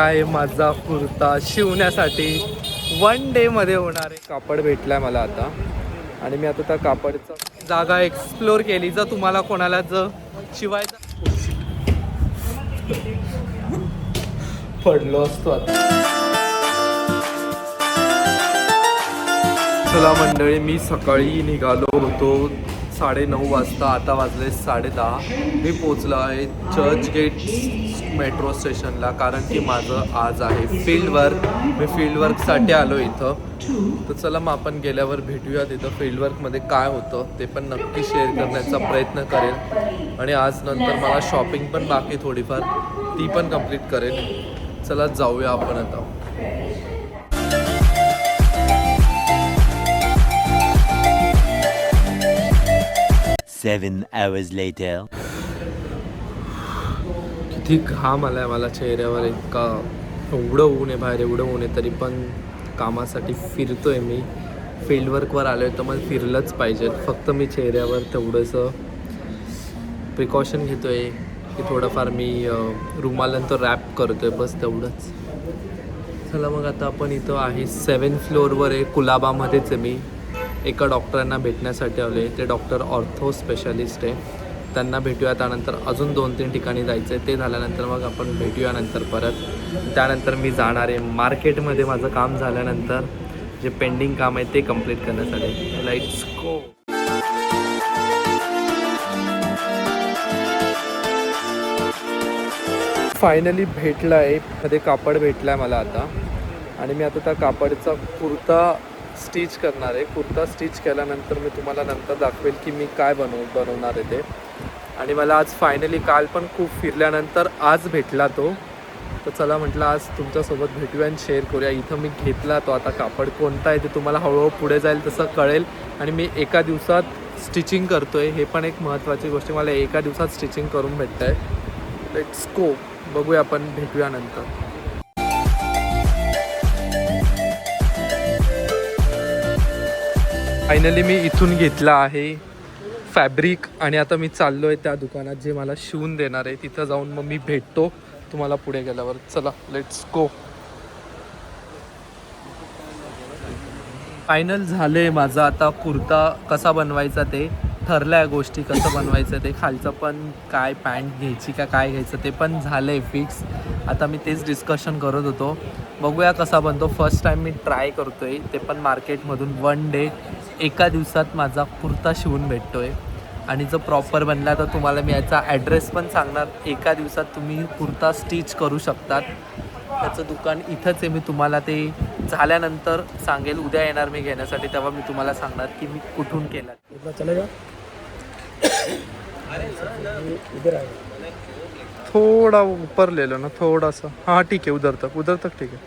काय माझा कुर्ता शिवण्यासाठी 1 डे मध्ये होणार आहे. कापड भेटलाय मला आता आणि मी आता त्या कापडचं जागा एक्सप्लोर केली. जर तुम्हाला कोणाला जर शिवायचा पडलो असतो आता. चला मंडळी, मी सकाळी निघालो होतो 9:30 वाजता. आता वाजले 10:30. मी पोचलो आहे चर्चगेट मेट्रो स्टेशनला, कारण की माझं आज आहे फील्ड वर्क. मी फील्ड वर्कसाठी आलो इथं. तर चला मग आपण गेल्यावर भेटूया तिथं फील्ड वर्कमध्ये काय होतं ते पण नक्की शेअर करण्याचा प्रयत्न करेन. आणि आज नंतर मला शॉपिंग पण बाकी थोडीफार, ती पण कंप्लीट करेन. चला जाऊया आपण आता. 7 hours later. किती घाम आलाय मला चेहऱ्यावर. इतका एवढं ऊन आहे बाहेर, एवढं ऊन आहे, तरी पण कामासाठी फिरतोय मी. फील्डवर्कवर आलो आहे तर मग फिरलंच पाहिजे. फक्त मी चेहऱ्यावर तेवढंसं प्रिकॉशन घेतो आहे की थोडंफार मी रुमालांतर रॅप करतो आहे, बस तेवढंच. चला मग आता आपण इथं आहे 7th फ्लोअरवर आहे. कुलाबामध्येच आहे मी. एका डॉक्टरांना भेटण्यासाठी आले. ते डॉक्टर ऑर्थो स्पेशालिस्ट आहे. त्यांना भेटूया. त्यानंतर अजून 2-3 ठिकाणी जायचं आहे. ते झाल्यानंतर मग आपण भेटूया नंतर परत. त्यानंतर मी जाणार आहे मार्केटमध्ये. माझं काम झाल्यानंतर जे पेंडिंग काम आहे ते कंप्लीट करण्यासाठी. Let's go. फायनली भेटला आहे. मध्ये कापड भेटला आहे मला आता. आणि मी आता त्या कापडचा कुर्ता स्टिच करणार आहे. कुर्ता स्टिच केल्यानंतर मी तुम्हाला नंतर दाखवेल की मी काय बनवणार आहे ते. आणि मला आज फायनली, काल पण खूप फिरल्यानंतर आज भेटला तो. तर चला म्हटलं आज तुमच्यासोबत भेटूया आणि शेअर करूया. इथं मी घेतला तो. आता कापड कोणता आहे ते तुम्हाला हळूहळू पुढे जाईल तसं कळेल. आणि मी एका दिवसात स्टिचिंग करतो आहे, हे पण एक महत्त्वाची गोष्ट. मला एका दिवसात स्टिचिंग करून भेटतं आहे. Let's go. बघूया आपण, भेटूया नंतर. फायनली मी इथून घेतला आहे फॅब्रिक आणि आता मी चाललो आहे त्या दुकानात जे मला शिवून देणार आहे. तिथं जाऊन मग मी भेटतो तुम्हाला पुढे गेल्यावर. चला लेट्स गो. फायनल झालं आहे माझा. आता कुर्ता कसा बनवायचा ते ठरलं आहे. गोष्टी कसं बनवायचं ते, खालचं पण काय पॅन्ट घ्यायची का काय घ्यायचं ते पण झालं आहे फिक्स. आता मी तेच डिस्कशन करत होतो. बघूया कसा बनतो. फर्स्ट टाईम मी ट्राय करतो आहे, ते पण मार्केटमधून. 1 डे, एका दिवसात माझा कुर्ता शिवून भेटतो आहे. आणि जर प्रॉपर बनला तर तुम्हाला मी याचा ॲड्रेस पण सांगणार. एका दिवसात तुम्ही कुर्ता स्टिच करू शकतात. त्याचं दुकान इथंच आहे. मी तुम्हाला ते झाल्यानंतर सांगेल. उद्या येणार मी घेण्यासाठी, तेव्हा मी तुम्हाला सांगणार की मी कुठून केला. थोड़ा ऊपर ले लो ना, थोड़ा सा. हाँ ठीक है, उधर तक ठीक है.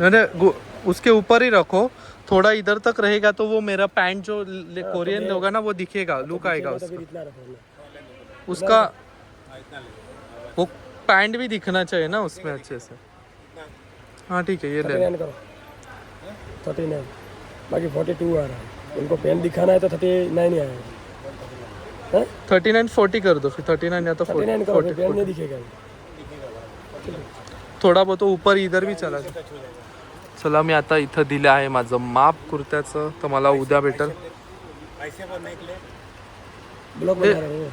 नहीं, उसके ऊपर ही रखो. थोड़ा इधर तक रहेगा तो वो मेरा पैंट जो कोरियन होगा ना वो दिखेगा, लुक आएगा उसका. वो पैंट भी दिखना चाहिए ना उसमें अच्छे से. हाँ ठीक है, ये ले लो. 39. बाकी 42 आ रहा है. उनको पेन दिखाना है तो 39 ही आएगा. 39-40 कर दो फिर. 39 या तो 39 करो, पेन नहीं दिखेगा. थोडा बहुत ऊपर इधर भी चला. चला मी आता इथं दिलं आहे माझं माप कुर्त्याचं. तर मला उद्या भेटेल.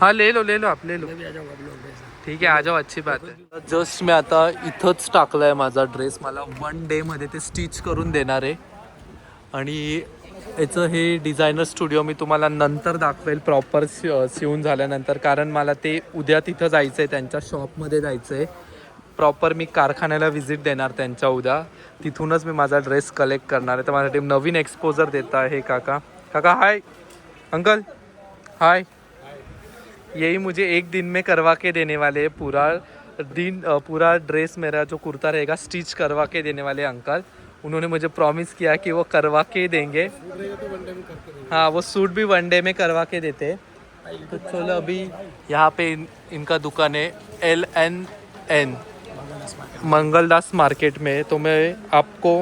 हाँ ले लो आप ले लो. ठीक आहे, आ जाओ, अच्छी बात आहे. जस्ट मी आता इथंच टाकलं आहे माझा ड्रेस. मला 1 डे मध्ये ते स्टिच करून देणार आहे. आणि याचं हे डिझायनर स्टुडिओ मी तुम्हाला नंतर दाखवेल प्रॉपर शिवून झाल्यानंतर. कारण मला ते उद्या तिथं जायचं आहे, त्यांच्या शॉपमध्ये जायचं आहे. प्रॉपर मी कारखान्याला व्हिजिट देणार त्यांच्या उद्या. तिथूनच मी माझा ड्रेस कलेक्ट करणार आहे. तर माझ्यासाठी नवीन एक्सपोजर देता है काका. हाय अंकल, हाय. यही मुझे 1 दिन में करवा के देने वाले. पूरा ड्रेस मेरा जो कुर्ता रहेगा स्टिच करवा के देने वाले अंकल. उन्होंने मुझे प्रॉमिस किया कि वो करवा के देंगे. हाँ, वो सूट भी 1 डे में करवा के देते. तो चलो अभी यहाँ पे इनका दुकान है LNN मंगलदास मार्केट में. तो मैं आपको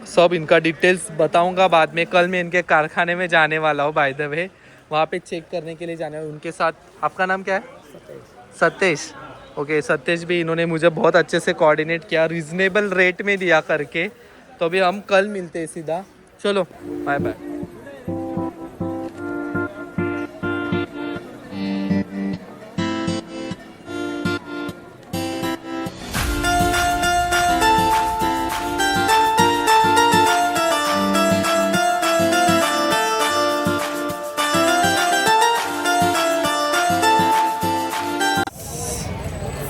सब इनका डिटेल्स बताऊंगा बाद में. कल मैं इनके कारखाने में जाने वाला हूँ बाय द वे. वहाँ पे चेक करने के लिए जाना है उनके साथ. आपका नाम क्या है? सतेश. ओके सत्येश भी इन्होंने मुझे बहुत अच्छे से कोऑर्डिनेट किया, रीजनेबल रेट में दिया करके। तो अभी हम कल मिलते हैं सीधा। चलो बाय बाय।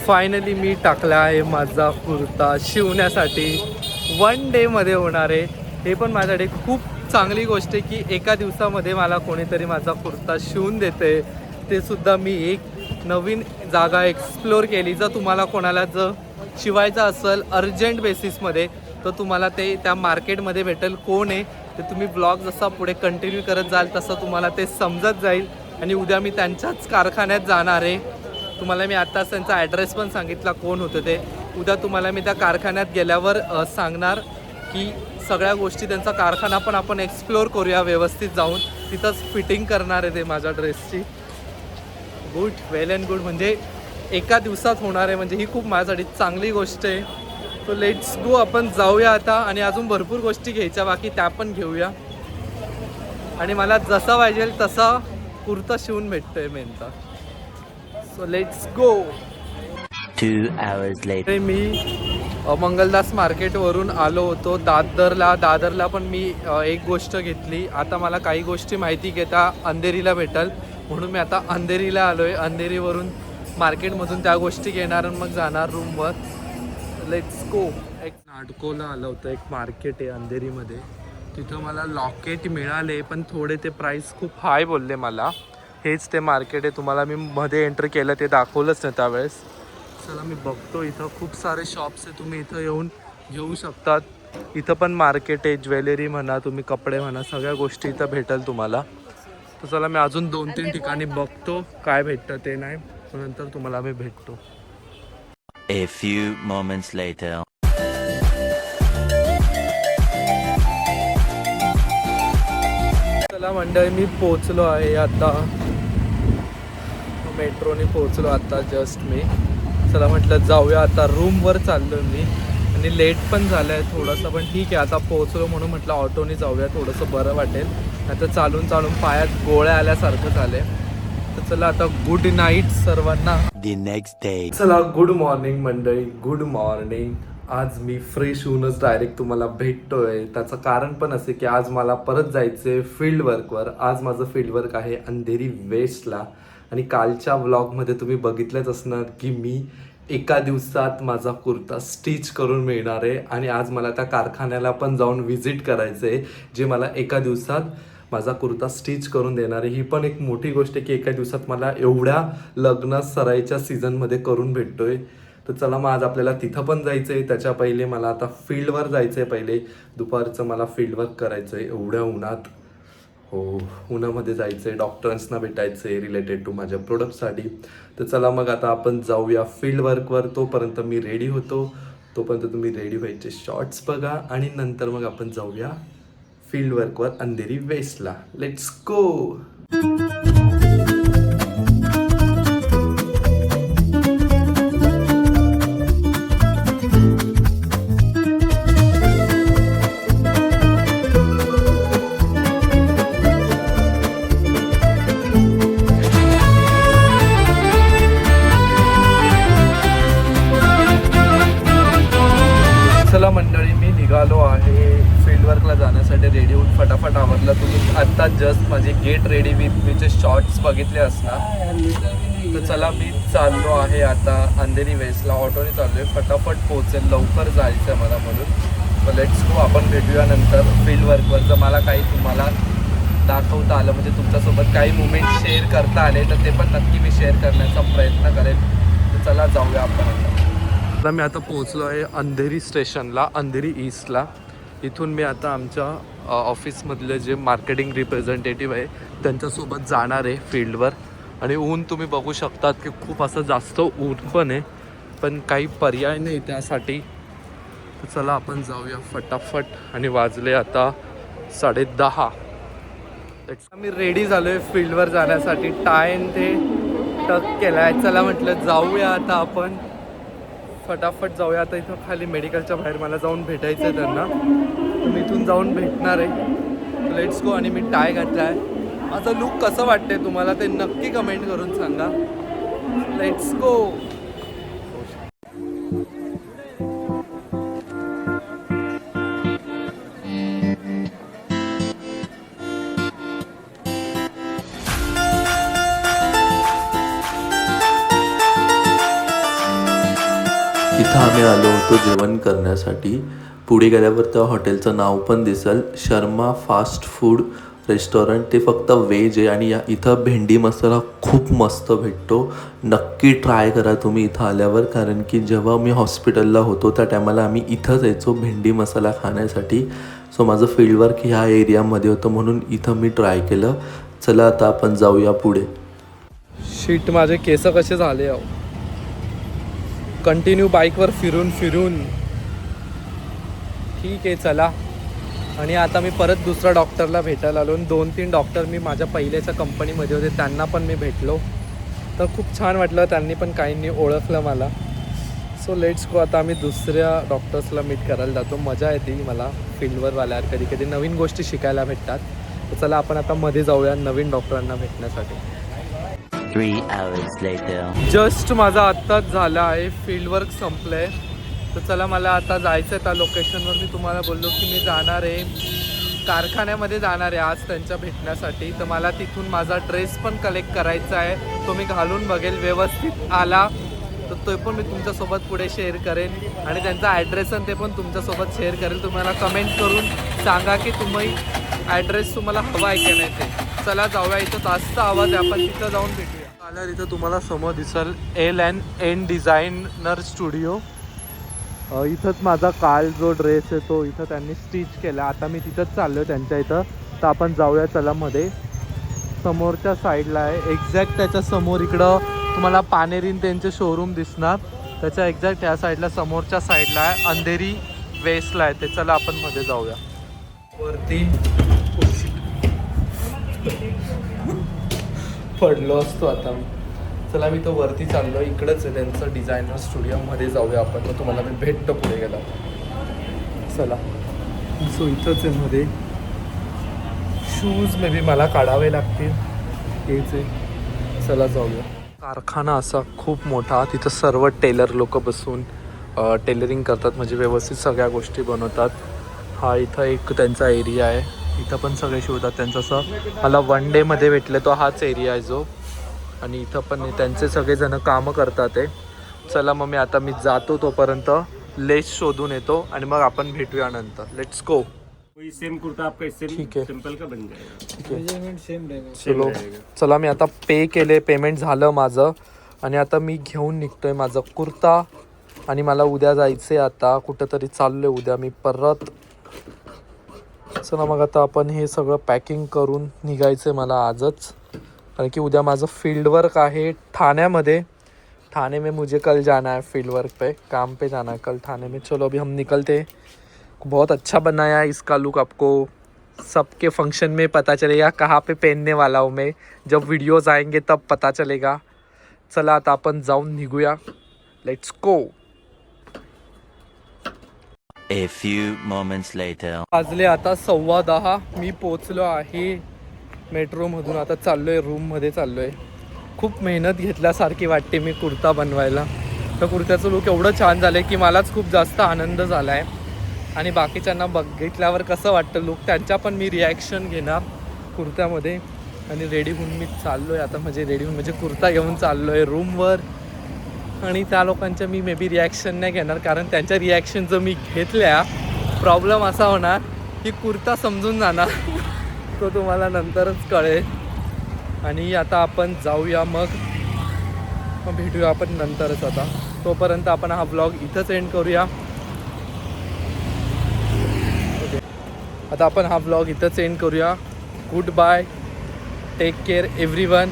फायनली मी टाकला आहे माझा कुर्ता शिवण्यासाठी। 1 डेमध्ये होणार आहे, हे पण माझ्यासाठी खूप चांगली गोष्ट आहे की एका दिवसामध्ये मला कोणीतरी माझा कुर्ता शिवून देते। ते सुद्धा मी एक नवीन जागा एक्सप्लोर केली। जर तुम्हाला कोणाला जर शिवायचं असेल अर्जंट बेसिसमध्ये तर तुम्हाला ते त्या मार्केटमध्ये भेटेल। कोण आहे ते तुम्ही ब्लॉग जसा पुढे कंटिन्यू करत जाल तसं तुम्हाला ते समजत जाईल। आणि उद्या मी त्यांच्याच कारखान्यात जाणार आहे। तुम्हाला मी आत्ताच त्यांचा ॲड्रेस पण सांगितला कोण होतं ते। उद्या तुम्हाला मी त्या कारखान्यात गेल्यावर सांगणार की सगळ्या गोष्टी त्यांचा कारखाना पण आपण एक्सप्लोर करूया व्यवस्थित जाऊन। तिथंच फिटिंग करणार आहे ते माझ्या ड्रेसची। गुड, वेल अँड गुड, म्हणजे एका दिवसात होणार आहे, म्हणजे ही खूप माझ्यासाठी चांगली गोष्ट आहे। तो लेट्स गो, आपण जाऊया आता। आणि अजून भरपूर गोष्टी घ्यायच्या बाकी, त्या पण घेऊया। आणि मला जसा पाहिजे तसा कुर्ता शिवून भेटतोय मेनचा। So let's go. 2 hours later. मी मंगलदास मार्केटवरून आलो होतो दादरला पण मी एक गोष्ट घेतली। आता मला काही गोष्टी माहिती घेता अंधेरीला भेटल, म्हणून मी आता अंधेरीला आलो आहे। अंधेरीवरून मार्केटमधून त्या गोष्टी घेणार आणि मग जाणार रूमवर। Let's go. एक नाटकोला आलं होतं, एक मार्केट आहे अंधेरीमध्ये, तिथं मला लॉकेट मिळाले पण थोडे ते प्राईस खूप हाय बोलले मला। हेच ते मार्केट आहे, तुम्हाला मी मध्ये एंटर केलं ते दाखवलंच नाही त्यावेळेस। चला मी बघतो, इथं खूप सारे शॉप्स आहे, तुम्ही इथं येऊन घेऊ शकतात। इथं पण मार्केट आहे, ज्वेलरी म्हणा तुम्ही, कपडे म्हणा, सगळ्या गोष्टी इथं भेटेल तुम्हाला। तर चला मी अजून 2-3 ठिकाणी बघतो काय भेटतं ते नाही, नंतर तुम्हाला मी भेटतो। A few moments later. चला मंडळी, मी पोचलो आहे आता, मेट्रोने पोचलो आता जस्ट मी। चला म्हटलं जाऊया आता, रूमवर चाललो मी आणि लेट पण झालं आहे थोडंसं, पण ठीक आहे आता पोचलो म्हणून म्हटलं ऑटोने जाऊया, थोडंसं बरं वाटेल। आता चालून पायात गोळ्या आल्यासारखं झाले। तर चला आता गुड नाईट सर्वांना। The next day. चला गुड मॉर्निंग मंडळी, गुड मॉर्निंग। आज मी फ्रेश होऊनच डायरेक्ट तुम्हाला भेटतोय। त्याचं कारण पण असे की आज मला परत जायचं फील्ड वर्कवर। आज माझं फील्ड वर्क आहे अंधेरी वेस्टला। आणि कालच्या व्लॉगमध्ये तुम्ही बघितलंच असणार की मी एका दिवसात माझा कुर्ता स्टिच करून मिळणार आहे। आणि आज मला त्या कारखान्याला पण जाऊन व्हिजिट करायचं आहे, जे मला एका दिवसात माझा कुर्ता स्टिच करून देणार आहे। ही पण एक मोठी गोष्ट आहे की एका दिवसात मला एवढ्या लग्न सराईच्या सीझनमध्ये करून भेटतोय। तर चला मग आज आपल्याला तिथं पण जायचं आहे। त्याच्या पहिले मला आता फील्डवर जायचं आहे, पहिले दुपारचं मला फील्डवर्क करायचं आहे एवढ्या उन्हात। हो, उन्हामध्ये जायचं आहे, डॉक्टर्सना भेटायचं आहे रिलेटेड टू माझ्या प्रोडक्टसाठी। तर चला मग आता आपण जाऊया फील्डवर्कवर। तोपर्यंत मी रेडी होतो, तोपर्यंत तुम्ही रेडी व्हायचे शॉर्ट्स बघा आणि नंतर मग आपण जाऊया फील्डवर्कवर अंधेरी वेस्टला। Let's go. चला मंडळी, मी निघालो आहे फील्डवर्कला जाण्यासाठी, रेडी होऊन फटाफट आवरलं। तुम्ही आत्ता जस्ट माझे गेट रेडी विथ मीचे शॉर्ट्स बघितले असणार। तर चला मी चाललो आहे आता अंधेरी वेस्टला, ऑटोने चाललो आहे, फटाफट पोहोचेल, लवकर जायचं आहे मला म्हणून। तर लेट्स गो, आपण भेटूया नंतर फील्डवर्कवर। जर मला काही तुम्हाला दाखवता आलं, म्हणजे तुमच्यासोबत काही मुमेंट शेअर करता आले तर ते पण नक्की मी शेअर करण्याचा प्रयत्न करेन। तर चला जाऊया आपण आता। आता मी आता पोहोचलो आहे अंधेरी स्टेशनला, अंधेरी ईस्टला। इथून मी आता आमच्या ऑफिसमधले जे मार्केटिंग रिप्रेझेंटेटिव्ह आहे त्यांच्यासोबत जाणार आहे फील्डवर। आणि ऊन तुम्ही बघू शकतात की खूप असं जास्त ऊन पण आहे, पण काही पर्याय नाही त्यासाठी। तर चला आपण जाऊया फटाफट। आणि वाजले आता 10:30। मी रेडी झालो आहे फील्डवर जाण्यासाठी, टाय ते टक केला आहे। चला म्हटलं जाऊया आता आपण। फटाफट जाऊया. आता इथं खाली मेडिकलच्या बाहेर मला जाऊन भेटायचं आहे त्यांना. मी इथून जाऊन भेटणार आहे. Let's go. आणि मी टाय घातला आहे. माझा लुक कसं वाटतंय तुम्हाला ते नक्की कमेंट करून सांगा. Let's go. इथं आम्ही आलो होतो जेवण करण्यासाठी. पुढे गेल्यावर त्या हॉटेलचं नाव पण दिसेल, शर्मा फास्ट फूड रेस्टॉरंट. ते फक्त व्हेज आहे आणि इथं भेंडी मसाला खूप मस्त भेटतो. नक्की ट्राय करा तुम्ही इथं आल्यावर, कारण की जेव्हा मी हॉस्पिटलला होतो त्या टायमाला आम्ही इथंच यायचो भेंडी मसाला खाण्यासाठी. सो माझं फील्डवर्क ह्या एरियामध्ये होतं म्हणून इथं मी ट्राय केलं. चला आता आपण जाऊया पुढे. शीट, माझे केस कसे झाले अहो. कंटिन्यू बाईकवर फिरून फिरून. ठीक आहे चला. आणि आता मी परत दुसऱ्या डॉक्टरला भेटायला आलो. 2-3 डॉक्टर मी माझ्या पहिल्याच्या कंपनीमध्ये होते त्यांना पण मी भेटलो. तर खूप छान वाटलं. त्यांनी पण काहींनी ओळखलं मला. सो लेट्स गो. आता आम्ही दुसऱ्या डॉक्टर्सला मीट करायला जातो. मजा येते मला फील्डवर आल्यावर. कधी कधी नवीन गोष्टी शिकायला भेटतात. तर चला आपण आता मध्ये जाऊया नवीन डॉक्टरांना भेटण्यासाठी. 3 hours later. जस्ट माझा आत्ताच झाला आहे. फील्डवर्क संपलं आहे. तर चला मला आता जायचं आहे त्या लोकेशनवर. मी तुम्हाला बोललो की मी जाणार आहे कारखान्यामध्ये जाणार आहे आज त्यांच्या भेटण्यासाठी. तर मला तिथून माझा ड्रेस पण कलेक्ट करायचा आहे. तो मी घालून बघेल. व्यवस्थित आला तर तो पण मी तुमच्यासोबत पुढे शेअर करेन. आणि त्यांचा ॲड्रेस आणि ते पण तुमच्यासोबत शेअर करेल. तुम्हाला कमेंट करून सांगा की तुम्ही ॲड्रेस तुम्हाला हवा आहे की नाही ते. चला जाऊया. इथं जास्त आवाज आहे, आपण तिथं जाऊन भेटूया. आल्यावर इथं तुम्हाला समोर दिसेल L&N डिझायनर स्टुडिओ. इथंच माझा काल जो ड्रेस आहे तो इथं त्यांनी स्टिच केला. आता मी तिथंच चाललो आहे त्यांच्या इथं. तर आपण जाऊया चला मध्ये. समोरच्या साईडला आहे एक्झॅक्ट त्याच्या समोर. इकडं तुम्हाला पानेरीन त्यांचे शोरूम दिसणार. त्याच्या एक्झॅक्ट ह्या साईडला समोरच्या साईडला आहे. अंधेरी वेस्टला आहे ते. चला आपण मध्ये जाऊया. वरती पडलो असतो आता. चला मी तो वरती चाललो. इकडंच आहे त्यांचं डिझायनर स्टुडिओ. मध्ये जाऊया आपण. मग तुम्हाला मी भेटतो पुढे गेला. चला. सो इथंच आहे मध्ये. शूज मे बी मला काढावे लागतील. हेच आहे. चला जाऊया. कारखाना असा खूप मोठा. तिथं सर्व टेलर लोक बसून टेलरिंग करतात. म्हणजे व्यवस्थित सगळ्या गोष्टी बनवतात. हा इथं एक त्यांचा एरिया आहे. इथं पण सगळे शिवतात त्यांचं. असं मला 1 डेमध्ये भेटले तो हाच एरिया आहे जो. आणि इथं पण त्यांचे सगळेजण कामं करतात आहे. चला मग मी जातो. तोपर्यंत लेस शोधून येतो आणि मग आपण भेटूया नंतर. Let's go. सेम कुर्ता आपका इससे ठीक है. सिंपल का बन जाएगा. ठीक आहे. मेजरमेंट सेम रहेगा. चलो चला. मी आता पे केले. पेमेंट झालं माझं. आणि आता मी घेऊन निघतोय माझा कुर्ता. आणि मला उद्या जायचं आहे. आता कुठंतरी चाललो आहे उद्या मी परत. चला मग आता आपण हे सगळं पॅकिंग करून निघायचं आहे मला आजच. कारण की उद्या माझं फील्ड वर्क आहे ठाण्यामध्ये. ठाणे में मुझे कल जाना है फील्ड वर्क पे. काम पे जाना है कल ठाणे में. चलो अभी हम निकलते. बहुत अच्छा बनाया इसका लुक. आपको सबके फंक्शन में पता चलेगा कहाँ पे पहनने वाला हूँ मैं. जब वीडियोस आएंगे तब पता चलेगा. चला आता आपण जाऊन निघूया. Let's go. A few moments later. वाजले आता 10:15. मी पोचलो आहे मेट्रोमधून. आता चाललो आहे रूममध्ये चाललो आहे. खूप मेहनत घेतल्यासारखी वाटते मी कुर्ता बनवायला. तर कुर्त्याचं लुक एवढं छान झालं आहे की मलाच खूप जास्त आनंद झाला आहे. आणि बाकीच्यांना बघितल्यावर कसं वाटतं लुक त्यांच्या पण मी रिॲक्शन घेणार कुर्त्यामध्ये. आणि रेडी होऊन मी चाललो आहे आता. म्हणजे रेडी होऊन म्हणजे कुर्ता घेऊन चाललो आहे रूमवर. आणि त्या लोकांच्या मी मे बी रिॲक्शन नाही घेणार. कारण त्यांच्या रिॲक्शन जर मी घेतल्या प्रॉब्लेम असा होणार की कुर्ता समजून जाणार. तो तुम्हाला नंतरच कळेल. आणि आता आपण जाऊया मग भेटूया आपण नंतरच. आता तोपर्यंत आपण हा ब्लॉग इथंच एंड करूया. आता आपण हा ब्लॉग इथंच एंड करूया. Goodbye. Take care everyone.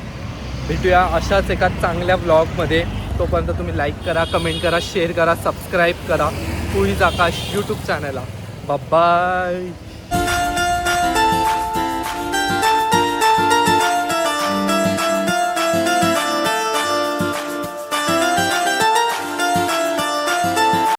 भेटूया अशाच एका चांगल्या ब्लॉगमध्ये. तोपर्यंत तुम्ही लाईक करा, कमेंट करा, शेअर करा, सबस्क्राईब करा. पुढील आकाश यूट्यूब चॅनलला. बाय.